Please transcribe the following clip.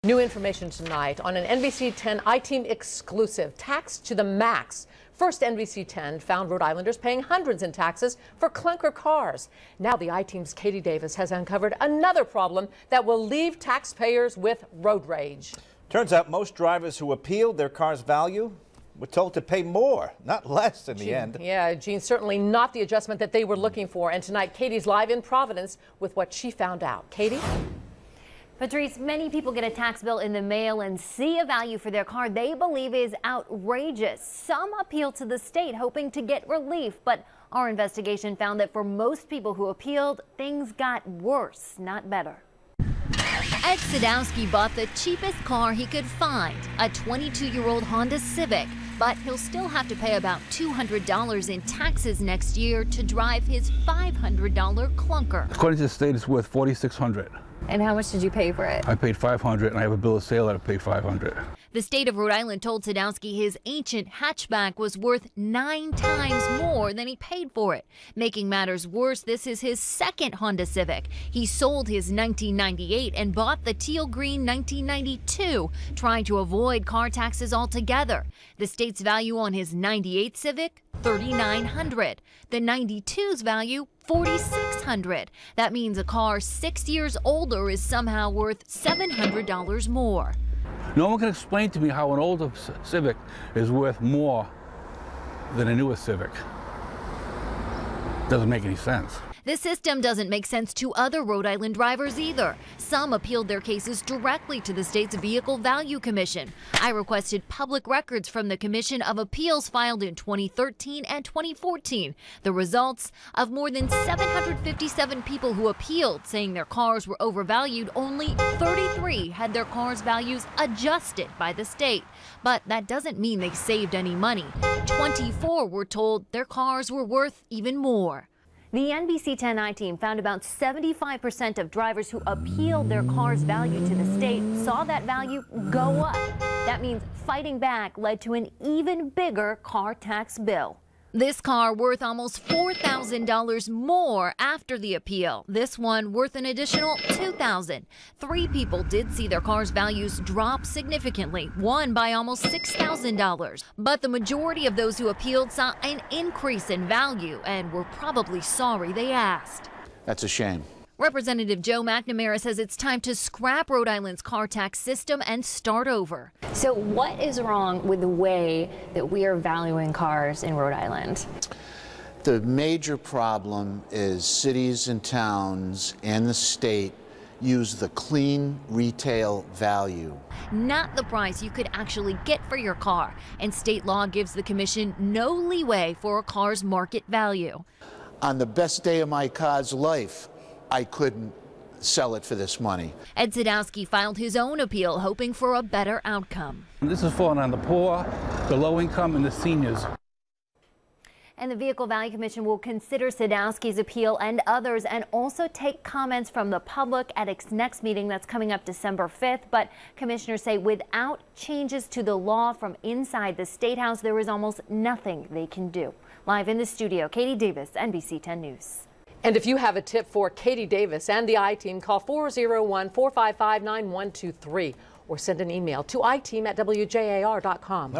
New information tonight on an NBC 10 I-Team exclusive. Tax to the max. First, NBC 10 found Rhode Islanders paying hundreds in taxes for clunker cars. Now the I-Team's Katie Davis has uncovered another problem that will leave taxpayers with road rage. Turns out most drivers who appealed their car's value were told to pay more, not less in the end. Yeah, Gene, certainly not the adjustment that they were looking for. And tonight, Katie's live in Providence with what she found out. Katie? Patrice, many people get a tax bill in the mail and see a value for their car they believe is outrageous. Some appeal to the state hoping to get relief, but our investigation found that for most people who appealed, things got worse, not better. Ed Sadowski bought the cheapest car he could find, a 22-year-old Honda Civic, but he'll still have to pay about $200 in taxes next year to drive his $500 clunker. According to the state, it's worth $4,600. And how much did you pay for it? I paid $500, and I have a bill of sale that I paid $500. The state of Rhode Island told Sadowski his ancient hatchback was worth 9 times more than he paid for it. Making matters worse, this is his second Honda Civic. He sold his 1998 and bought the teal green 1992, trying to avoid car taxes altogether. The state's value on his 98 Civic, $3,900. The 92's value, $4,600. That means a car 6 years older is somehow worth $700 more. No one can explain to me how an older Civic is worth more than a newer Civic. Doesn't make any sense. The system doesn't make sense to other Rhode Island drivers either. Some appealed their cases directly to the state's Vehicle Value Commission. I requested public records from the Commission of Appeals filed in 2013 and 2014. The results of more than 757 people who appealed saying their cars were overvalued, only 33 had their cars' values adjusted by the state. But that doesn't mean they saved any money. 24 were told their cars were worth even more. The NBC 10 I-Team found about 75% of drivers who appealed their car's value to the state saw that value go up. That means fighting back led to an even bigger car tax bill. This car worth almost $4,000 more after the appeal. This one worth an additional $2,000. 3 people did see their cars' values drop significantly, one by almost $6,000. But the majority of those who appealed saw an increase in value and were probably sorry they asked. That's a shame. Representative Joe McNamara says it's time to scrap Rhode Island's car tax system and start over. So what is wrong with the way that we are valuing cars in Rhode Island? The major problem is cities and towns and the state use the clean retail value, not the price you could actually get for your car. And state law gives the commission no leeway for a car's market value. On the best day of my car's life, I couldn't sell it for this money. Ed Sadowski filed his own appeal, hoping for a better outcome. This is falling on the poor, the low income, and the seniors. And the Vehicle Value Commission will consider Sadowski's appeal and others, and also take comments from the public at its next meeting that's coming up December 5th. But commissioners say without changes to the law from inside the State House, there is almost nothing they can do. Live in the studio, Katie Davis, NBC 10 News. And if you have a tip for Katie Davis and the I-Team, call 401-455-9123 or send an email to iteam@WJAR.com.